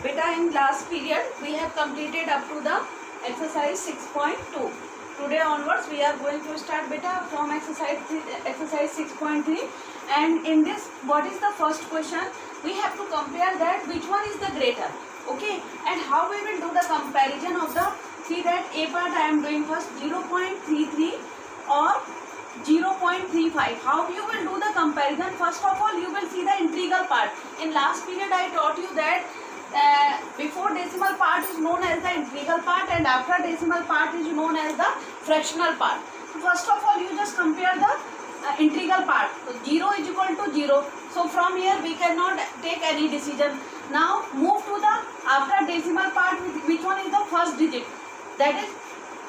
Beta, in last period we have completed up to the exercise 6.2. Today onwards we are going to start beta from exercise 6.3, and in this, what is the first question? We have to compare that which one is the greater. Okay, and how we will do the comparison of the, see that A part I am doing first 0.33 or 0.35. How you will do the comparison? First of all, you will see the integral part. In last period I taught you that before decimal part is known as the integral part, and after decimal part is known as the fractional part. First of all, you just compare the integral part. So 0 is equal to 0. So from here we cannot take any decision. Now move to the after decimal part, which one is the first digit? That is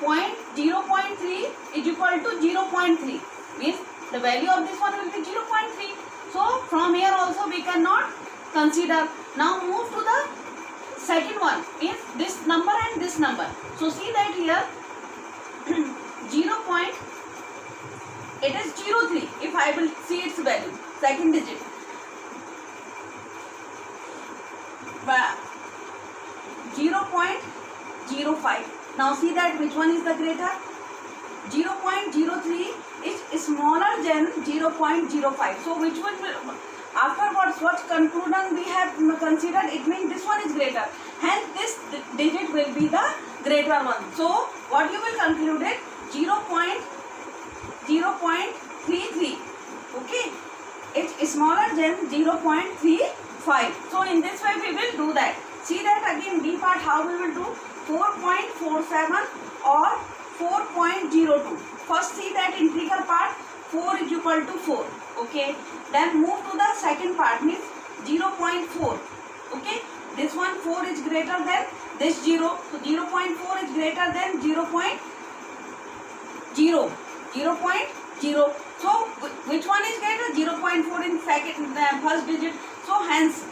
0.3 is equal to 0.3. Means the value of this one will be 0.3. So from here also we cannot consider. Now move to the second one, is this number and this number. So see that here it is 0.3 if I will see its value, second digit. 0.05. Now see that which one is the greater? 0.03 is smaller than 0.05. So which one will, afterwards what conclusion we have considered, it means this one is greater, hence this digit will be the greater one. So what you will conclude it, 0.33. okay, it's smaller than 0.35. So in this way we will do that. See that again B part, how we will do? 4.47 or 4.02. First see that integral part, 4 is equal to 4. Okay, then move to the second part, means 0.4. okay, this one 4 is greater than this 0. So 0.4 is greater than 0.0. So which one is greater? 0.4 in second first digit. So hence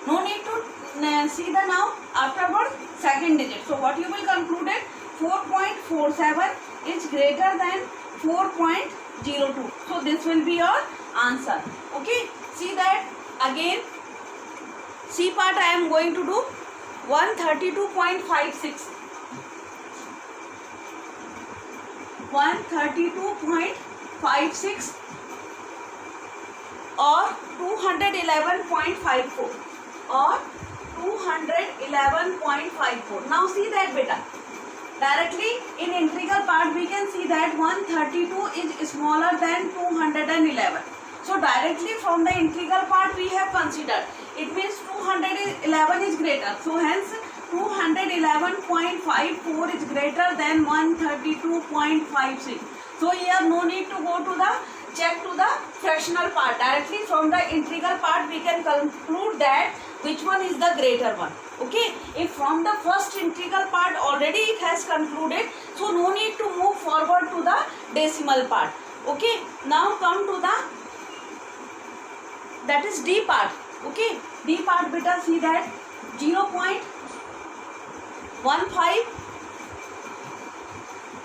no need to see the now afterwards second digit. So what you will conclude it, 4.47 is greater than 4.02. So this will be your answer. Okay, see that again. C part I am going to do 132.56. 132.56 or 211.54 or 211.54. Now see that beta. Directly in integral part we can see that 132 is smaller than 211. So directly from the integral part we have considered, it means 211 is greater. So hence 211.54 is greater than 132.56. So here no need to go to the check to the fractional part. Directly from the integral part we can conclude that which one is the greater one. Okay, if from the first integral part already it has concluded, so no need to move forward to the decimal part. Okay, now come to the, that is D part. Okay, D part beta, see that 0.15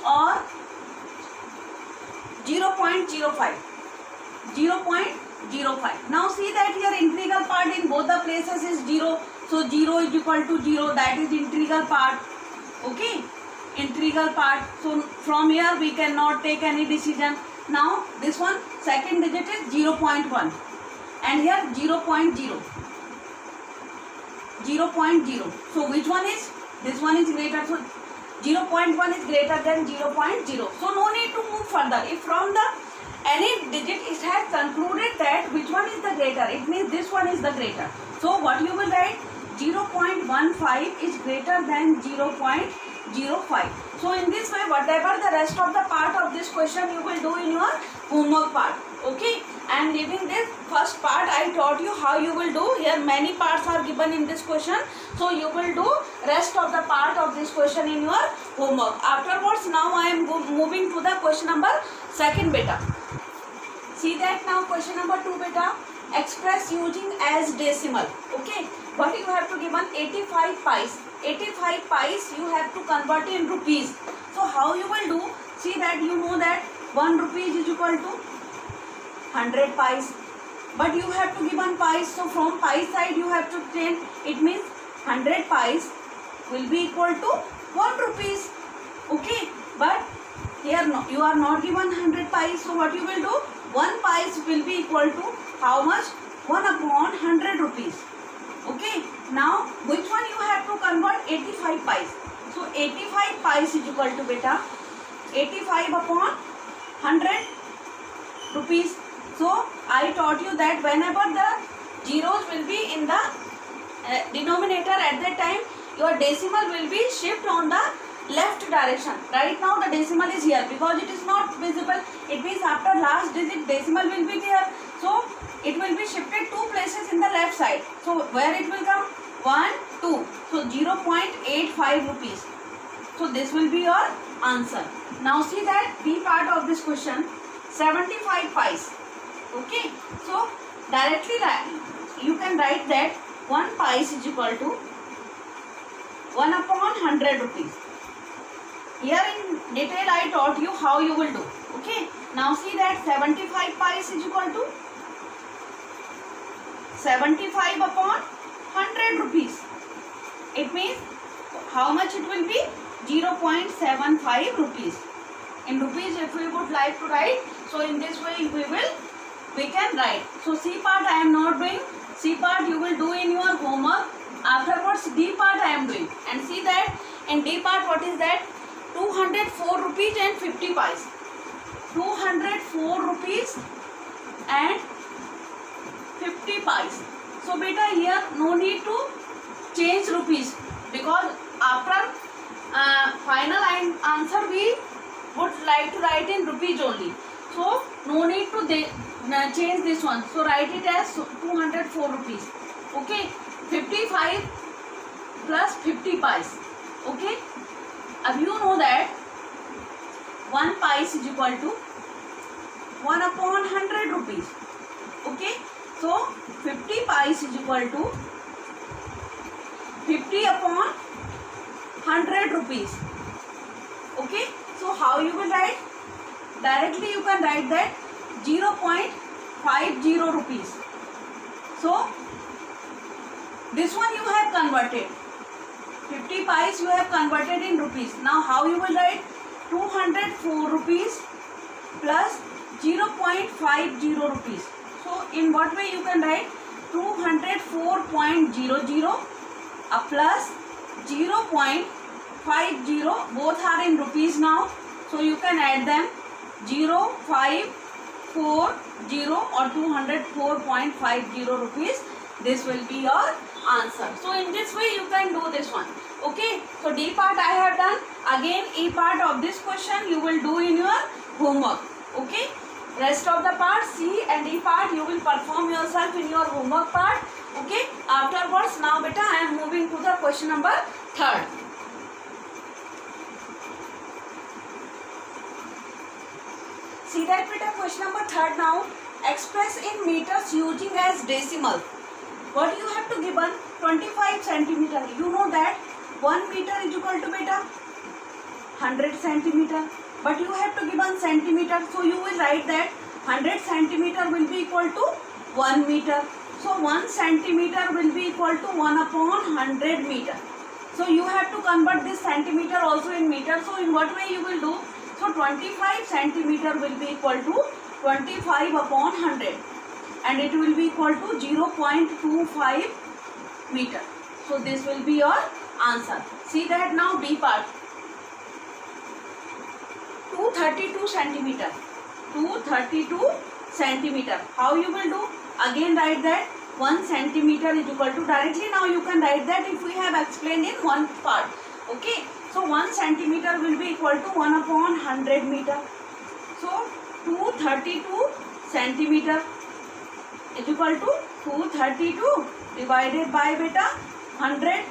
or 0.05. 0.05. Now see that here integral part in both the places is 0. So 0 is equal to 0, that is integral part. Okay, integral part. So from here we cannot take any decision. Now this one second digit is 0.1 and here 0.0. 0.0. So which one is? This one is greater. So 0.1 is greater than 0.0. So no need to move further. If from the any digit it has concluded that which one is the greater, it means this one is the greater. So what you will write? 0.15 is greater than 0.05. So in this way, whatever the rest of the part of this question you will do in your homework part. Okay, and leaving this first part I taught you how you will do. Here many parts are given in this question, so you will do rest of the part of this question in your homework. Afterwards, now I am moving to the question number 2 beta. See that now question number 2 beta, express using as decimal. Okay, what you have to given? 85 pies. 85 pies you have to convert in rupees. So how you will do? See that you know that 1 rupee is equal to 100 pies. but you have to give one pies. So from pi side you have to change. It means 100 pies will be equal to 1 rupees. Okay, but here no, you are not given 100 pies. So what you will do? 1 pies will be equal to how much? 1 upon 100 rupees. Okay, now which one you have to convert? 85 pies. So 85 pies is equal to beta 85 upon 100 rupees. So I taught you that whenever the zeros will be in the denominator, at that time your decimal will be shift on the left direction. Right now the decimal is here because it is not visible. It means after last digit decimal will be there. So it will be shifted 2 places in the left side. So where it will come? 1, 2. So 0.85 rupees. So this will be your answer. Now see that B part of this question, 75 pies. Okay. So directly you can write that 1 pies is equal to 1 upon 100 rupees. Here in detail I taught you how you will do. Okay. Now see that 75 pies is equal to 75 upon 100 rupees. It means how much it will be? 0.75 rupees. In rupees if we would like to write, so in this way we can write. So C part I am not doing. C part you will do in your homework. Afterwards D part I am doing. And see that in D part what is that? 204 rupees and 50 pies. 204 rupees and 50 pies. So beta here no need to change rupees because after final answer we would like to write in rupees only. So no need to change this one. So write it as 204 rupees. Okay. 55 plus 50 pies. Okay. अब you know that 1 pies is equal to 1 upon 100 rupees. Okay. So 50 pies is equal to 50 upon 100 rupees. Okay. So how you will write? Directly you can write that 0.50 rupees. So this one you have converted. 50 pies you have converted in rupees. Now how you will write? 204 rupees plus 0.50 rupees. So in what way you can write? 204.00 plus 0.50, both are in rupees now. So you can add them. 0540 or 204.50 rupees. This will be your answer. So in this way you can do this one. Okay. So D part I have done. Again E part of this question you will do in your homework. Okay. Rest of the part C and E part you will perform yourself in your homework part. Okay. Afterwards now beta I am moving to the question number 3rd. See that beta question number 3rd now. Express in meters using as decimal. What you have to give 25 centimeter. You know that 1 meter is equal to beta 100 centimeter. But you have to give 1 centimeter. So you will write that 100 centimeter will be equal to 1 meter. So 1 centimeter will be equal to 1 upon 100 meter. So you have to convert this centimeter also in meter. So in what way you will do? So 25 centimeter will be equal to 25 upon 100. And it will be equal to 0.25 meter. So this will be your answer. See that now B part. 232 centimeter. 232 centimeter. How you will do? Again write that 1 centimeter is equal to, directly now you can write that if we have explained in one part. Okay. So 1 centimeter will be equal to 1 upon 100 meter. So 232 centimeter is equal to 232 divided by beta 100.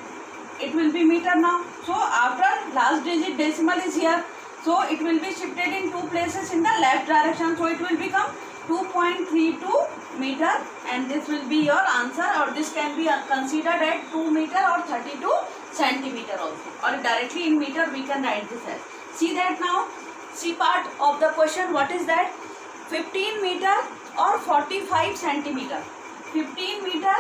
It will be meter now. So after last digit decimal is here. So it will be shifted in 2 places in the left direction. So it will become 2.32 meter and this will be your answer, or this can be considered at 2 meter or 32 centimeter also, or directly in meter we can write this as. See that now C part of the question, what is that? 15 meter or 45 centimeter. 15 meter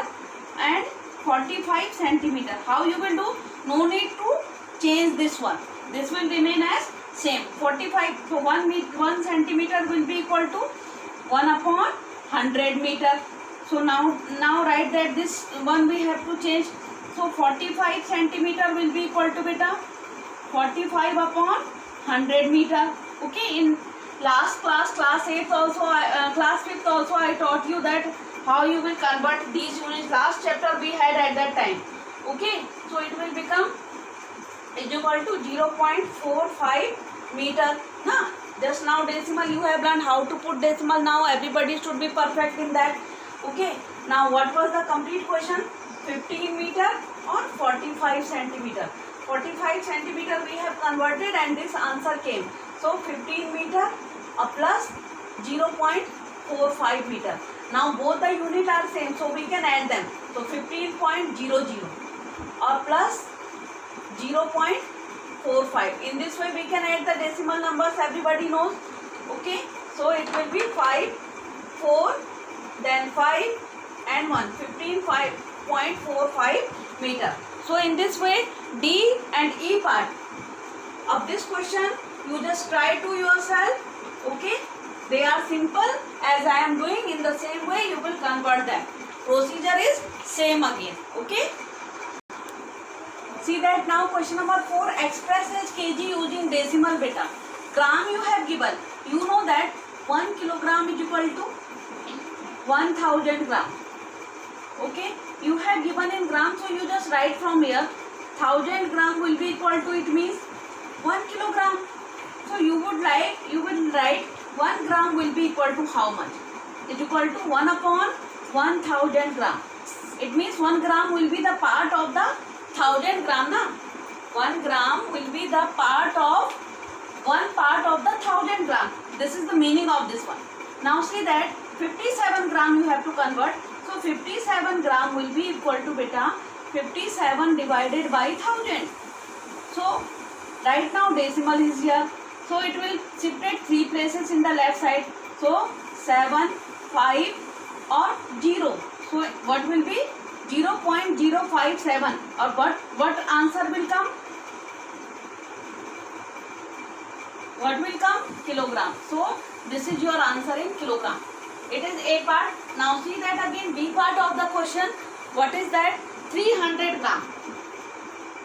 and 45 centimeter. How you will do? No need to change this one. This will remain as same. 45. So 1 centimeter will be equal to 1 upon 100 meter. So now write that this one we have to change. So 45 centimeter will be equal to beta 45 upon 100 meter. Okay, in last class 8th also, class 5th also I taught you that how you will convert these units. Last chapter we had at that time. Okay, so it will become is equal to 0.45 meter. Nah, just now decimal you have learned how to put decimal. Now everybody should be perfect in that. Okay, now what was the complete question? 15 meter or 45 centimeter. 45 centimeter we have converted and this answer came. So 15 meter plus 0.45 meter. Now both the unit are same, so we can add them. So 15.00 or plus 0.45. In this way we can add the decimal numbers, everybody knows. Okay, so it will be 5, 4, then 5 and 1. 15.45 meter. So in this way D and E part of this question you just try to yourself. Okay, they are simple. As I am doing, in the same way you will convert them. Procedure is same again. Okay, see that now question number 4. Express as kg using decimal beta. Gram you have given. You know that 1 kilogram is equal to 1000 gram. Okay, you have given in gram, so you just write from here 1000 gram will be equal to, it means 1 kilogram. So you will write 1 gram will be equal to how much? It is equal to 1 upon 1000 gram. It means 1 gram will be the part of the 1000 gram, na? 1 gram will be the part of the 1000 gram. This is the meaning of this one. Now see that 57 gram you have to convert. So 57 gram will be equal to beta 57 divided by 1000. So right now decimal is here. So it will separate 3 places in the left side. So 7, 5 or 0. So what will be? 0.057 or what answer will come? What will come? Kilogram. So this is your answer in kilogram. It is A part. Now see that again B part of the question. What is that? 300 gram.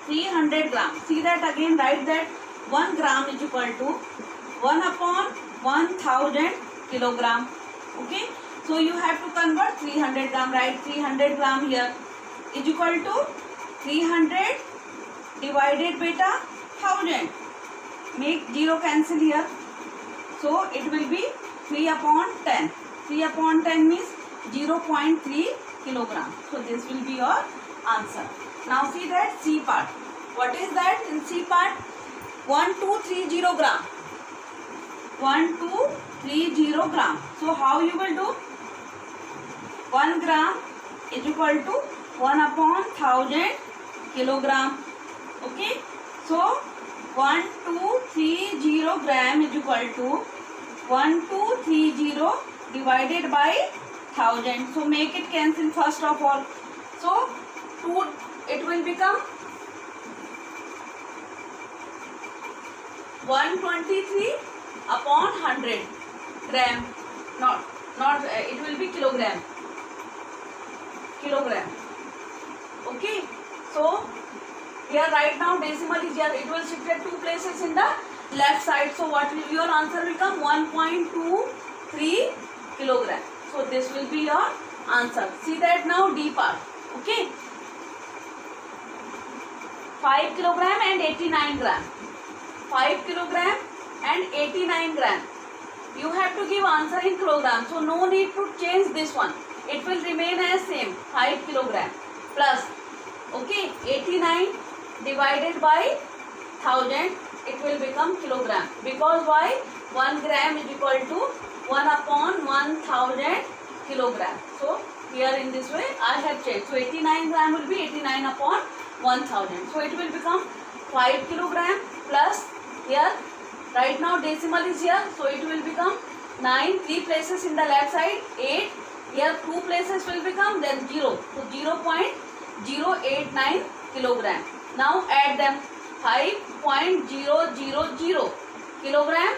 300 gram. See that again, write that 1 gram is equal to 1 upon 1000 kilogram. Okay. So you have to convert 300 gram. Write 300 gram here is equal to 300 divided beta 1000. Make 0 cancel here. So it will be 3 upon 10. 3 upon 10 means 0.3 kilogram. So this will be your answer. Now see that C part. What is that in C part? 1230 gram. 1230 gram. So how you will do? 1 gram is equal to 1 upon 1000 kilogram. Okay. So 1230 gram is equal to 1230 divided by 1000. So make it cancel first of all. So 2, it will become 123 upon 100 gram. Not it will be kilogram. Okay. So here right now decimal is here. It will shift at 2 places in the left side. So what will your answer will come? 1.23 kilogram. So this will be your answer. See that now D part. Okay. 5 kilogram and 89 gram. 5 kilogram and 89 gram. You have to give answer in kilogram. So no need to change this one. It will remain as same. 5 kilogram plus. Okay. 89 divided by 1000. It will become kilogram. Because why? 1 gram is equal to 1 upon 1000 kilogram. So here in this way I have changed. So 89 gram will be 89 upon 1000. So it will become 5 kilogram plus here right now decimal is here. So it will become 9, 3 places in the left side, 8, here 2 places will become, then 0. So 0.089 kilogram. Now add them. 5.000 kilogram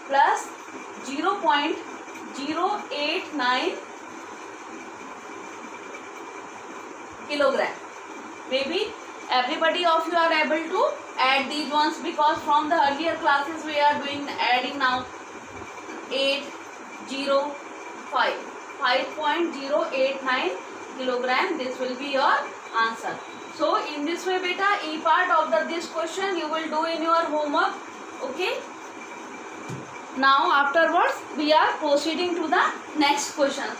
plus 0.089 kilogram. Maybe everybody of you are able to add these ones, because from the earlier classes we are doing adding now. 805 5.089 kilogram. This will be your answer. So in this way beta, E part of this question you will do in your homework. Okay. Now afterwards we are proceeding to the next question.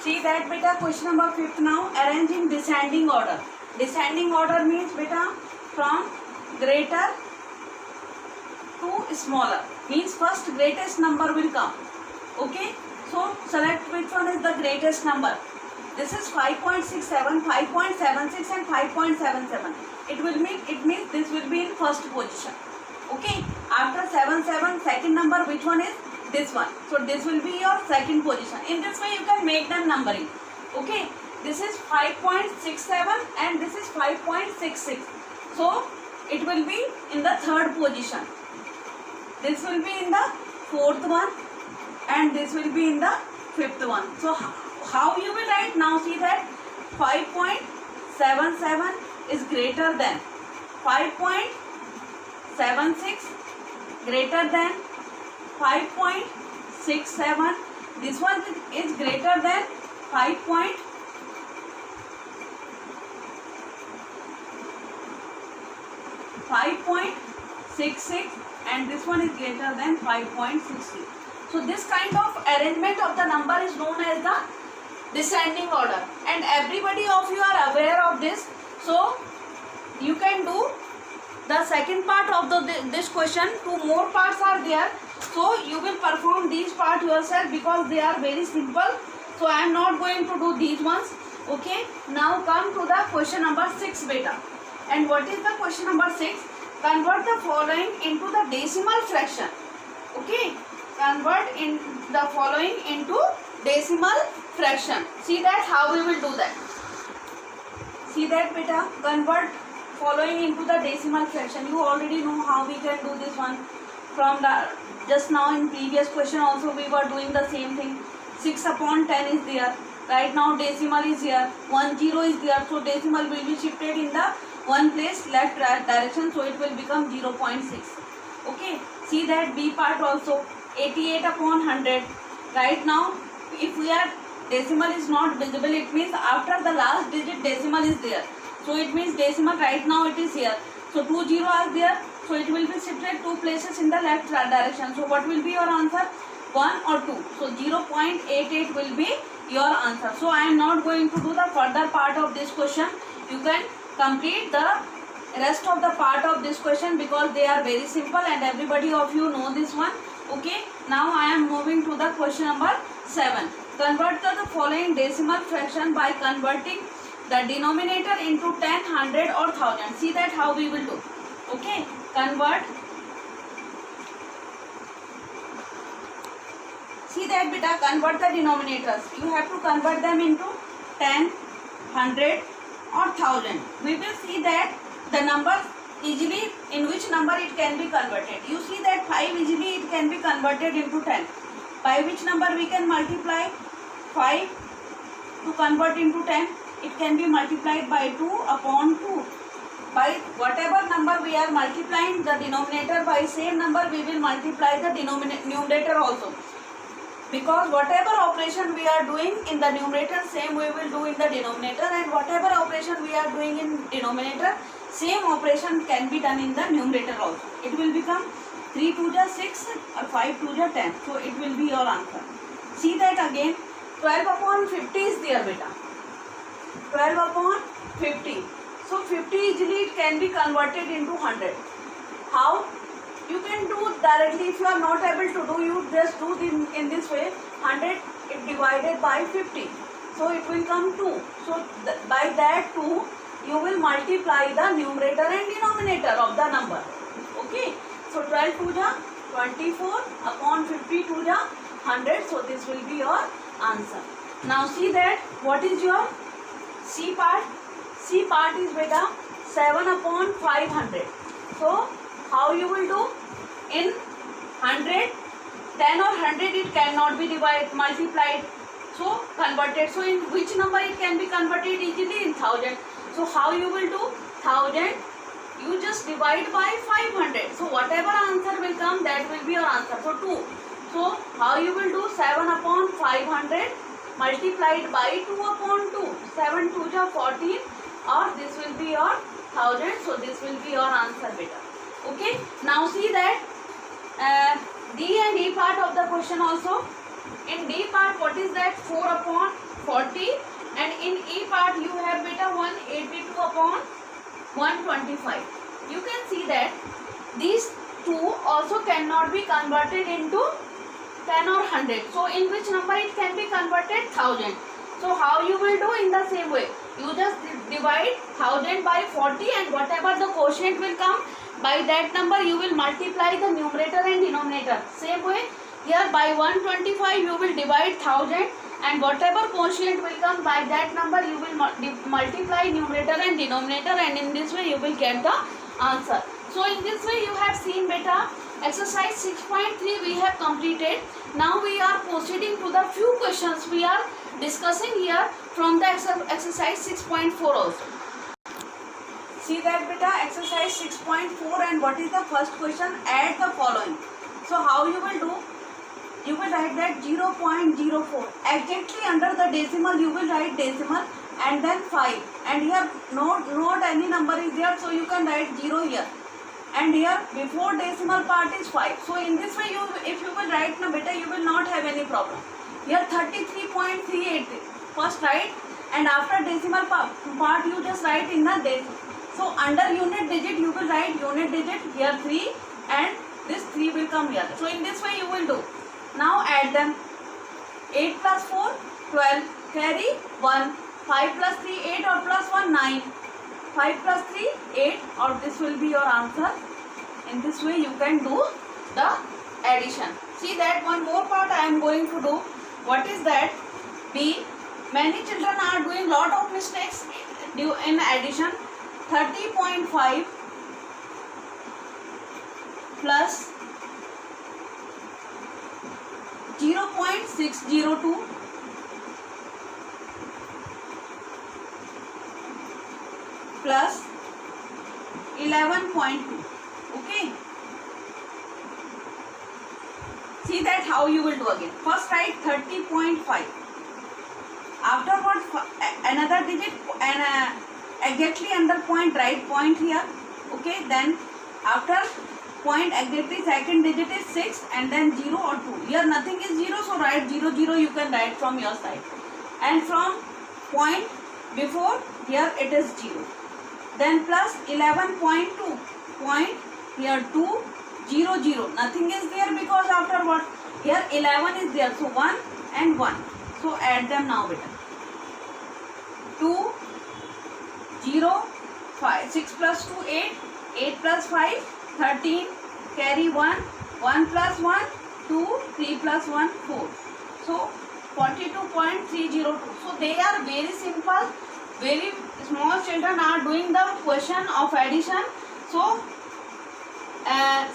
See that beta, question number 5th now. Arrange in descending order. Descending order means beta from greater to smaller. Means first greatest number will come. Okay. So select which one is the greatest number. This is 5.67, 5.76 and 5.77. It means this will be in first position. Okay. After 77, second number, which one is? This one. So this will be your second position. In this way you can make them numbering. Okay. This is 5.67 and this is 5.66. So it will be in the third position. This will be in the fourth one and this will be in the fifth one. So how you will write now? See that 5.77 is greater than 5.76, greater than 5.67. This one is greater than 5.66 and this one is greater than 5.60. So this kind of arrangement of the number is known as the descending order, and everybody of you are aware of this. So you can do the second part of this question. 2 more parts are there, so you will perform these parts yourself because they are very simple. So I am not going to do these ones. Okay. Now come to the question number 6 beta. And what is the question number 6? Convert the following into the decimal fraction. Okay. Convert in the following into decimal fraction. See that how we will do that. See that beta, convert following into the decimal fraction. You already know how we can do this one. From the just now in previous question also we were doing the same thing. 6 upon 10 is there. Right now decimal is here. 10 is there. So decimal will be shifted in the one place left direction. So it will become 0.6. Okay. See that B part also. 88 upon 100. Right now if we are decimal is not visible, it means after the last digit decimal is there. So it means decimal right now it is here. So 20 are there. So it will be shifted 2 places in the left direction. So what will be your answer? 1 or 2. So 0.88 will be your answer. So I am not going to do the further part of this question. You can complete the rest of the part of this question because they are very simple and everybody of you know this one. Okay. Now I am moving to the question number 7. Convert the following decimal fraction by converting the denominator into 10, 100 or 1000. See that how we will do. Okay. Convert. See that beta, convert the denominators. You have to convert them into 10, 100 or 1000. We will see that the numbers easily, in which number it can be converted. You see that 5 easily it can be converted into 10. By which number we can multiply 5 to convert into 10? It can be multiplied by 2 upon 2. By whatever number we are multiplying the denominator by, same number we will multiply the numerator also. Because whatever operation we are doing in the numerator, same we will do in the denominator, and whatever operation we are doing in denominator, same operation can be done in the numerator also. It will become 3 2 ja 6 or 5 2 ja 10. So it will be your answer. See that again. 12 upon 50 is there beta. 12 upon 50. So 50 easily it can be converted into 100. How? You can do directly. If you are not able to do, you just do in this way. 100 it divided by 50. So it will come 2. So by that 2 you will multiply the numerator and denominator of the number. Okay. So So 12 2 ja 24 upon 52 ja 100. So this will be your answer. Now see that what is your C part. C part is beta 7 upon 500. So how you will do? In 100, 10 or 100 it cannot be divided, multiplied, so converted. So in which number it can be converted easily? In 1000. So how you will do? 1000 you just divide by 500. So whatever answer will come, that will be your answer. So 2. So how you will do? 7 upon 500 multiplied by 2 upon 2. 7 2 ja 14, or this will be your 1000. So this will be your answer beta. Okay. Now see that D and E part of the question also. In D part, what is that? 4 upon 40, and in E part you have beta 182 upon 125. You can see that these two also cannot be converted into 10 or 100. So in which number it can be converted? 1000. So how you will do? In the same way, you just divide 1000 by 40, and whatever the quotient will come, by that number you will multiply the numerator and denominator. Same way here, by 125 you will divide 1000, and whatever quotient will come, by that number you will multiply numerator and denominator, and in this way you will get the answer. So in this way you have seen beta exercise 6.3 we have completed. Now we are proceeding to the few questions we are discussing here from the exercise 6.4 also. See that beta exercise 6.4, and what is the first question? Add the following. So how you will do? You will write that 0.04. Exactly under the decimal you will write decimal, and then 5. And here not any number is there, so you can write 0 here. And here before decimal part is 5. So in this way if you will write na beta, you will not have any problem. Here 33.38 first write, and after decimal part you just write in the decimal. So under unit digit you will write unit digit, here 3, and this 3 will come here. So in this way you will do. Now add them. 8 plus 4 12, carry 1, 5 plus 3 8, or plus 1 9, 5 plus 3 8, or this will be your answer. In this way you can do the addition. See that one more part I am going to do. What is that? B. Many children are doing lot of mistakes in addition. 30.5 plus 0.602 plus 11.2. Okay. See that how you will do again. First write 30.5. Afterwards another digit, and exactly under point write point here. Okay. Then after point exactly second digit is 6, and then 0 or 2. Here nothing is 0, so write 0 0 you can write from your side. And from point before here it is 0. Then plus 11.2 point here 2 0 0. Nothing is there because after what? Here 11 is there, so 1 and 1. So add them now beta. 2 0 5 6 plus 2 8, 8 plus 5 13, carry 1, 1 plus 1 2, 3 plus 1 4. So 42.302. So they are very simple. Very small children are doing the question of addition. So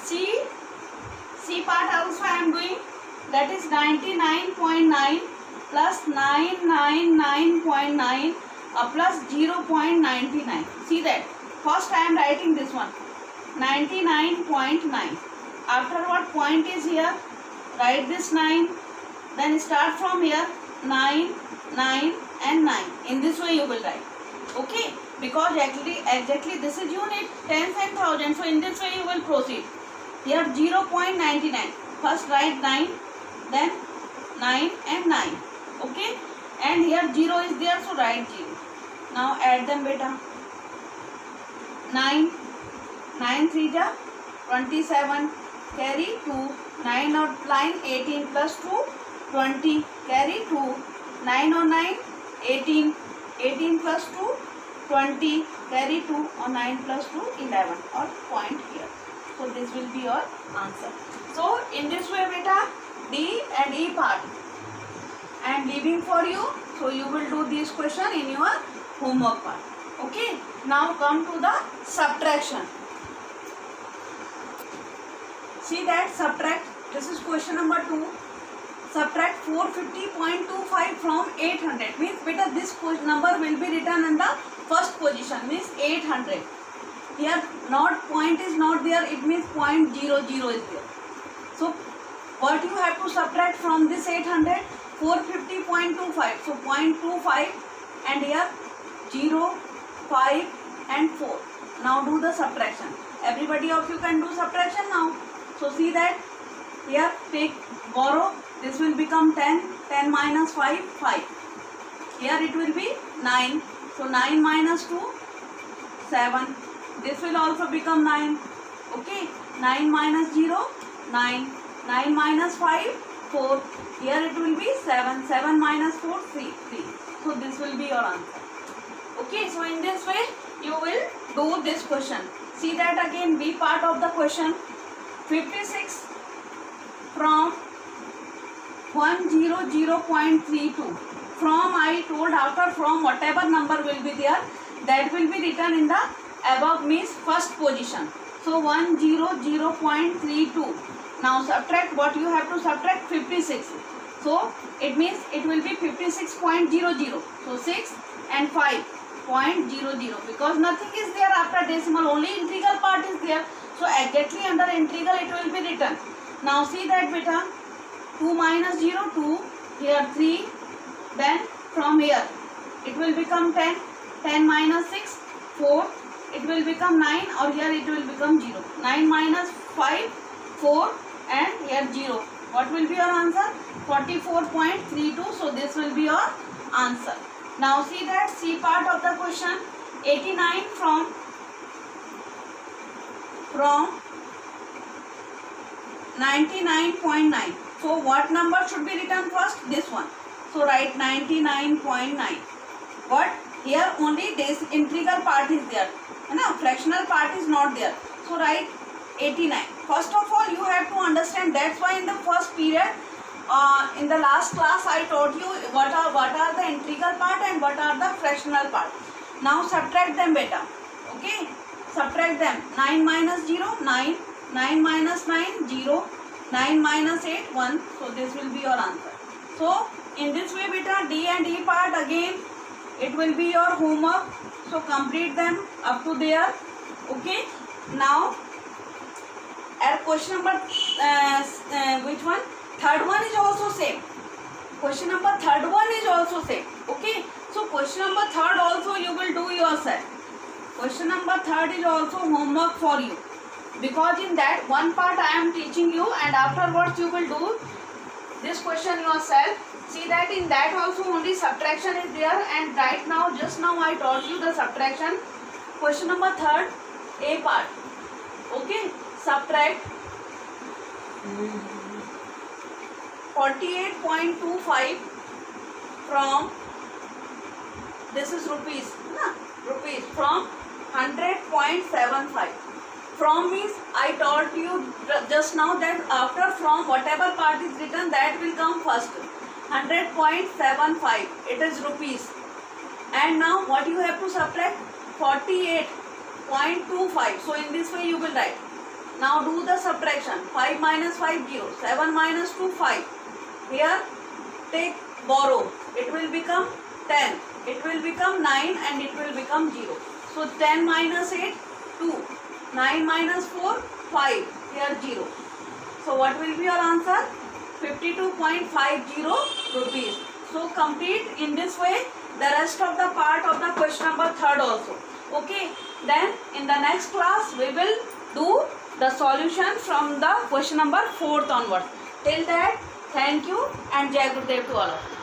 C part also I am doing, that is 99.9 plus 999.9 plus 0.99. See that first I am writing this one 99.9. After what point is here, write this 9, then start from here 9 9 and 9. In this way you will write. Okay, because exactly this is unit, tens and thousand. So in this way you will proceed. Here 0.99. First write 9, then 9 and 9. Okay, and here 0 is there, so write 0. Now add them beta. 9 9 3 ja 27, carry 2, 9 or 9 18 plus 2 20, carry 2, 9 or 9 18, 18 plus 2 20, carry 2, or 9 plus 2 11, or point here. So this will be your answer. So in this way beta, D and E part I am leaving for you. So you will do this question in your homework part. Okay. Now come to the subtraction. See that subtract. This is question number 2. Subtract 450.25 from 800. Means beta this number will be written in the first position. Means 800. Here not point is not there. It means 0.00 is there. So what you have to subtract from this 800? 450.25. So 0.25 and here 0, 5 and 4. Now do the subtraction. Everybody of you can do subtraction now. So see that here take borrow. This will become 10. 10 minus 5, 5. Here it will be 9. So 9 minus 2, 7. This will also become 9. Okay. 9 minus 0, 9. 9 minus 5, 4. Here it will be 7. 7 minus 4, 3. 3. So this will be your answer. Okay. So in this way you will do this question. See that again B part of the question. 56 from 100.32. From I told after from whatever number will be there, that will be written in the above means first position. So 100.32. Now subtract what you have to subtract 56. So it means it will be 56.00. So 6 and 5.00 because nothing is there after decimal, only integral part is there. So exactly under integral it will be written. Now see that beta 2 minus 0 2, here 3, then from here it will become 10, 10 minus 6 4, it will become 9 or here it will become 0. 9 minus 5 4 and here 0. What will be your answer? 44.32. So this will be your answer. Now see that C part of the question. 89 from 99.9. So what number should be written first? This one. So write 99.9. What? Here only this integral part is there. No, fractional part is not there. So write 89. First of all you have to understand, that's why in the first period in the last class I taught you what are the integral part and what are the fractional part. Now subtract them beta. Okay. Subtract them. 9 minus 0, 9. 9 minus 9, 0. 9 minus 8, 1. So this will be your answer. So in this way beta, D and E part again it will be your homework. So complete them up to there. Okay. Now question number which one? Third one is also same. Question number third one is also same. Okay. So question number third also you will do yourself. Question number third is also homework for you. Because in that one part I am teaching you and afterwards you will do this question yourself. See that in that also only subtraction is there and right now just now I taught you the subtraction. Question number third A part. Okay. Subtract 48.25 from, this is rupees, rupees from 100.75. From means I taught you just now that after from whatever part is written that will come first. 100.75 it is rupees. And now what you have to subtract? 48.25. So in this way you will write. Now do the subtraction. 5 minus 5 0. 7 minus 2 5. Here take borrow. It will become 10. It will become 9 and it will become 0. So 10 minus 8 2. 9 minus 4 5. Here 0. So what will be your answer? 52.50 rupees. So complete in this way the rest of the part of the question number third also. Okay. Then in the next class we will do the solution from the question number 4th onwards. Till that, thank you and Jai Gurudev to all of you.